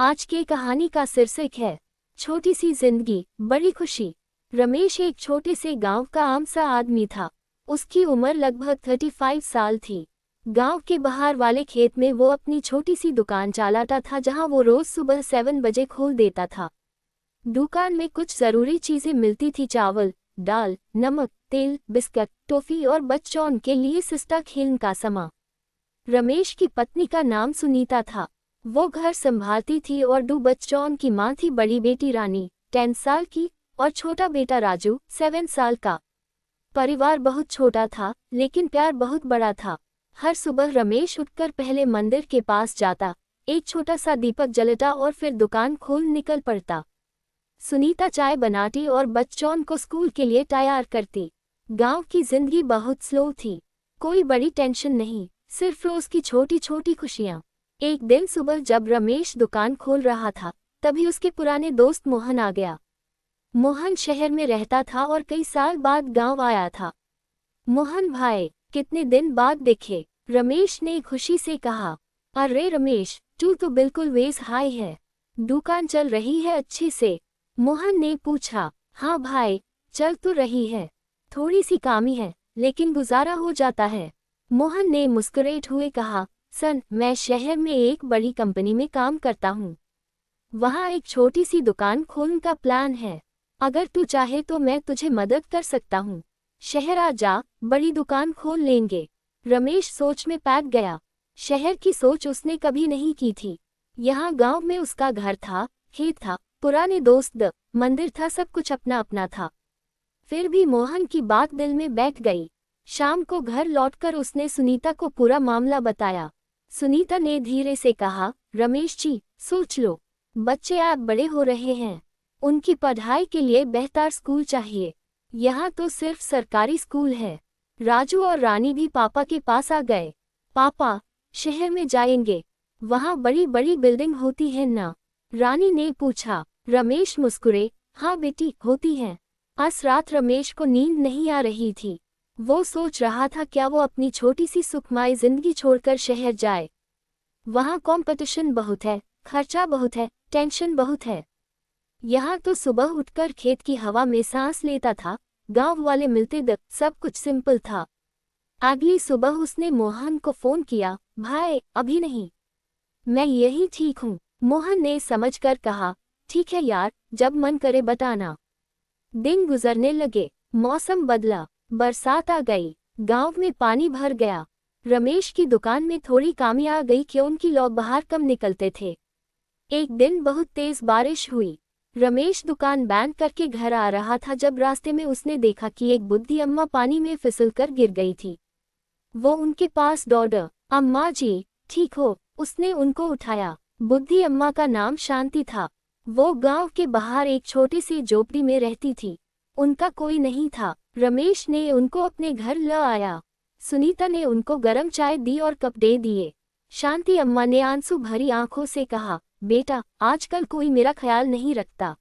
आज की कहानी का शीर्षक है छोटी सी जिंदगी बड़ी खुशी। रमेश एक छोटे से गांव का आम सा आदमी था। उसकी उम्र लगभग 35 साल थी। गांव के बाहर वाले खेत में वो अपनी छोटी सी दुकान चलाता था, जहां वो रोज सुबह 7 बजे खोल देता था। दुकान में कुछ जरूरी चीजें मिलती थी: चावल, दाल, नमक, तेल, बिस्कुट, टॉफी और बच्चों के लिए सिस्टा खेलने का सामान। रमेश की पत्नी का नाम सुनीता था। वो घर संभालती थी और 2 बच्चों की मां थी। बड़ी बेटी रानी 10 साल की और छोटा बेटा राजू 7 साल का। परिवार बहुत छोटा था, लेकिन प्यार बहुत बड़ा था। हर सुबह रमेश उठकर पहले मंदिर के पास जाता, एक छोटा सा दीपक जलता और फिर दुकान खोल निकल पड़ता। सुनीता चाय बनाती और बच्चों को स्कूल के लिए तैयार करती। गांव की जिंदगी बहुत स्लो थी। कोई बड़ी टेंशन नहीं, सिर्फ रोज की छोटी छोटी खुशियां। एक दिन सुबह जब रमेश दुकान खोल रहा था, तभी उसके पुराने दोस्त मोहन आ गया। मोहन शहर में रहता था और कई साल बाद गांव आया था। मोहन भाई, कितने दिन बाद दिखे, रमेश ने खुशी से कहा। अरे रमेश, तू तो बिल्कुल वेस हाई है। दुकान चल रही है अच्छे से? मोहन ने पूछा। हाँ भाई, चल तो रही है। थोड़ी सी कामी है, लेकिन गुजारा हो जाता है। मोहन ने मुस्कुराते हुए कहा। सन, मैं शहर में एक बड़ी कंपनी में काम करता हूँ। वहाँ एक छोटी सी दुकान खोलने का प्लान है। अगर तू चाहे तो मैं तुझे मदद कर सकता हूँ। शहर आ जा, बड़ी दुकान खोल लेंगे। रमेश सोच में पैक गया। शहर की सोच उसने कभी नहीं की थी। यहाँ गांव में उसका घर था, खेत था, पुराने दोस्त, मंदिर था, सब कुछ अपना अपना था। फिर भी मोहन की बात दिल में बैठ गई। शाम को घर लौटकर उसने सुनीता को पूरा मामला बताया। सुनीता ने धीरे से कहा, रमेश जी, सोच लो, बच्चे अब बड़े हो रहे हैं। उनकी पढ़ाई के लिए बेहतर स्कूल चाहिए। यहाँ तो सिर्फ सरकारी स्कूल है। राजू और रानी भी पापा के पास आ गए। पापा, शहर में जाएंगे, वहाँ बड़ी बड़ी बिल्डिंग होती है ना? रानी ने पूछा। रमेश मुस्कुरे। हाँ बेटी, होती हैं। आज रात रमेश को नींद नहीं आ रही थी। वो सोच रहा था क्या वो अपनी छोटी सी सुखमय जिंदगी छोड़कर शहर जाए। वहाँ कंपटीशन बहुत है, खर्चा बहुत है, टेंशन बहुत है। यहाँ तो सुबह उठकर खेत की हवा में सांस लेता था, गांव वाले मिलते तक सब कुछ सिंपल था। अगली सुबह उसने मोहन को फोन किया। भाई, अभी नहीं, मैं यही ठीक हूँ। मोहन ने समझकर कहा, ठीक है यार, जब मन करे बताना। दिन गुजरने लगे, मौसम बदला, बरसात आ गई, गांव में पानी भर गया। रमेश की दुकान में थोड़ी कमी आ गई कि उनकी लोग बाहर कम निकलते थे। एक दिन बहुत तेज बारिश हुई। रमेश दुकान बंद करके घर आ रहा था जब रास्ते में उसने देखा कि एक बुढ़ी अम्मा पानी में फिसलकर गिर गई थी। वो उनके पास दौड़ा। अम्मा जी, ठीक हो? उसने उनको उठाया। बुढ़ी अम्मा का नाम शांति था। वो गांव के बाहर एक छोटी सी झोपड़ी में रहती थी। उनका कोई नहीं था। रमेश ने उनको अपने घर ले आया। सुनीता ने उनको गर्म चाय दी और कपड़े दिए। शांति अम्मा ने आंसू भरी आंखों से कहा, बेटा, आजकल कोई मेरा ख्याल नहीं रखता।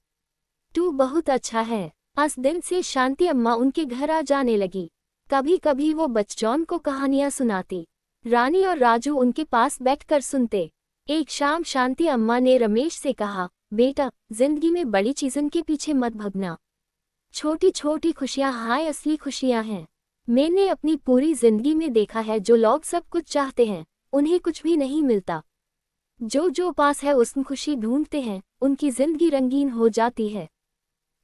तू बहुत अच्छा है। आज दिन से शांति अम्मा उनके घर आ जाने लगी। कभी कभी वो बच्चों को कहानियां सुनाती। रानी और राजू उनके पास बैठकर सुनते। एक शाम शांति अम्मा ने रमेश से कहा, बेटा, जिंदगी में बड़ी चीजों के पीछे मत भागना। छोटी छोटी खुशियां हाय असली खुशियां हैं। मैंने अपनी पूरी जिंदगी में देखा है, जो लोग सब कुछ चाहते हैं, उन्हें कुछ भी नहीं मिलता। जो पास है उसमें खुशी ढूंढते हैं, उनकी जिंदगी रंगीन हो जाती है।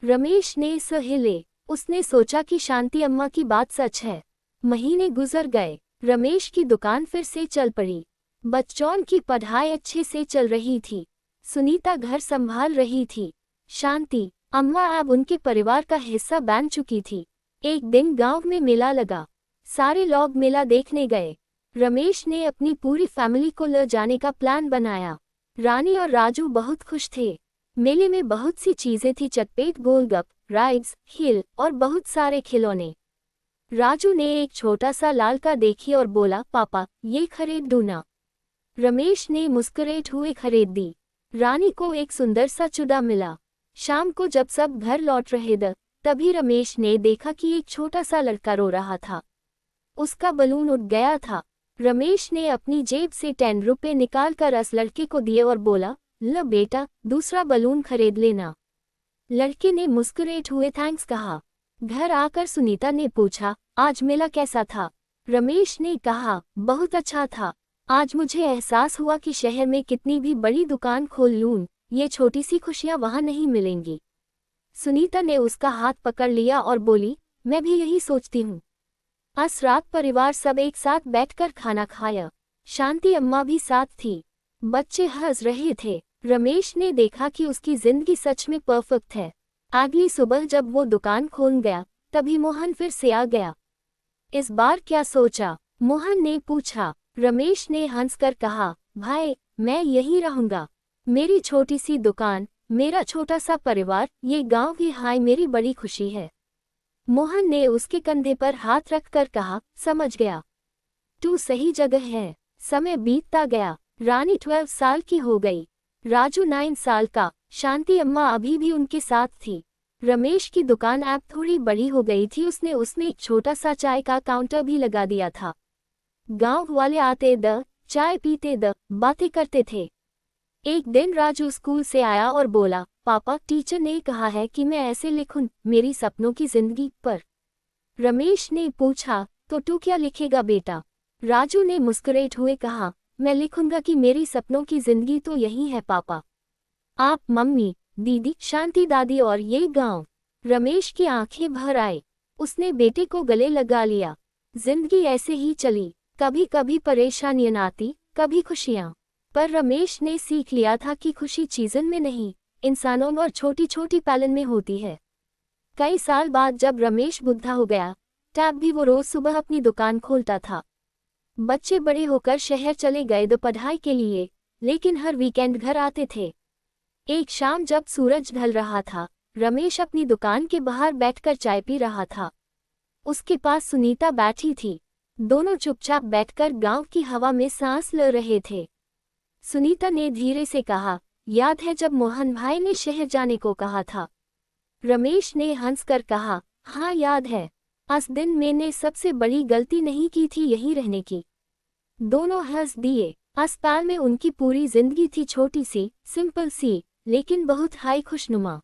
रमेश ने सहेले। उसने सोचा कि शांति अम्मा की बात सच है। महीने गुजर गए। रमेश की दुकान फिर से चल पड़ी। बच्चों की पढ़ाई अच्छे से चल रही थी। सुनीता घर संभाल रही थी। शांति अम्मा अब उनके परिवार का हिस्सा बन चुकी थी। एक दिन गांव में मेला लगा। सारे लोग मेला देखने गए। रमेश ने अपनी पूरी फैमिली को ले जाने का प्लान बनाया। रानी और राजू बहुत खुश थे। मेले में बहुत सी चीजें थी: चटपेट, गोलगप्प, राइड्स, हिल और बहुत सारे खिलौने। राजू ने एक छोटा सा लालका देखी और बोला, पापा, ये खरीद दूं ना? रमेश ने मुस्कुराते हुए खरीद दी। रानी को एक सुंदर सा चूड़ा मिला। शाम को जब सब घर लौट रहे थे, तभी रमेश ने देखा कि एक छोटा सा लड़का रो रहा था। उसका बलून उड़ गया था। रमेश ने अपनी जेब से 10 रुपए निकालकर उस लड़के को दिए और बोला, लो बेटा, दूसरा बलून खरीद लेना। लड़के ने मुस्कुराते हुए थैंक्स कहा। घर आकर सुनीता ने पूछा, आज मेला कैसा था? रमेश ने कहा, बहुत अच्छा था। आज मुझे एहसास हुआ कि शहर में कितनी भी बड़ी दुकान खोल लूं, ये छोटी सी खुशियां वहां नहीं मिलेंगी। सुनीता ने उसका हाथ पकड़ लिया और बोली, मैं भी यही सोचती हूँ। आज रात परिवार सब एक साथ बैठकर खाना खाया। शांति अम्मा भी साथ थी। बच्चे हंस रहे थे। रमेश ने देखा कि उसकी जिंदगी सच में परफेक्ट है। अगली सुबह जब वो दुकान खोल गया, तभी मोहन फिर से आ गया। इस बार क्या सोचा? मोहन ने पूछा। रमेश ने हंसकर कहा, भाई, मैं यहीं रहूंगा। मेरी छोटी सी दुकान, मेरा छोटा सा परिवार, ये गांव की हाय मेरी बड़ी खुशी है। मोहन ने उसके कंधे पर हाथ रखकर कहा, समझ गया। तू सही जगह है। समय बीतता गया। रानी 12 साल की हो गई। राजू 9 साल का। शांति अम्मा अभी भी उनके साथ थी। रमेश की दुकान अब थोड़ी बड़ी हो गई थी। उसने उसमें एक छोटा सा चाय का काउंटर भी लगा दिया था। गांव वाले आते चाय पीते बातें करते थे। एक दिन राजू स्कूल से आया और बोला, पापा, टीचर ने कहा है कि मैं ऐसे लिखूं, मेरी सपनों की जिंदगी पर। रमेश ने पूछा, तो तू क्या लिखेगा बेटा? राजू ने मुस्कुराते हुए कहा, मैं लिखूंगा कि मेरी सपनों की जिंदगी तो यही है पापा। आप, मम्मी, दीदी, शांति दादी और ये गांव। रमेश की आंखें भर आई। उसने बेटे को गले लगा लिया। जिंदगी ऐसे ही चली। कभी कभी परेशानियां आती, कभी खुशियां। पर रमेश ने सीख लिया था कि खुशी चीजन में नहीं, इंसानों और छोटी छोटी पालन में होती है। कई साल बाद जब रमेश बुढ़ा हो गया, तब भी वो रोज सुबह अपनी दुकान खोलता था। बच्चे बड़े होकर शहर चले गए पढ़ाई के लिए, लेकिन हर वीकेंड घर आते थे। एक शाम जब सूरज ढल रहा था, रमेश अपनी दुकान के बाहर बैठकर चाय पी रहा था। उसके पास सुनीता बैठी थी। दोनों चुपचाप बैठकर गांव की हवा में सांस ले रहे थे। सुनीता ने धीरे से कहा, याद है जब मोहन भाई ने शहर जाने को कहा था? रमेश ने हंसकर कहा, हाँ याद है। उस दिन मैंने सबसे बड़ी गलती नहीं की थी यहीं रहने की। दोनों हंस दिए। अस्पताल में उनकी पूरी जिंदगी थी छोटी सी, सिंपल सी, लेकिन बहुत हाई खुशनुमा।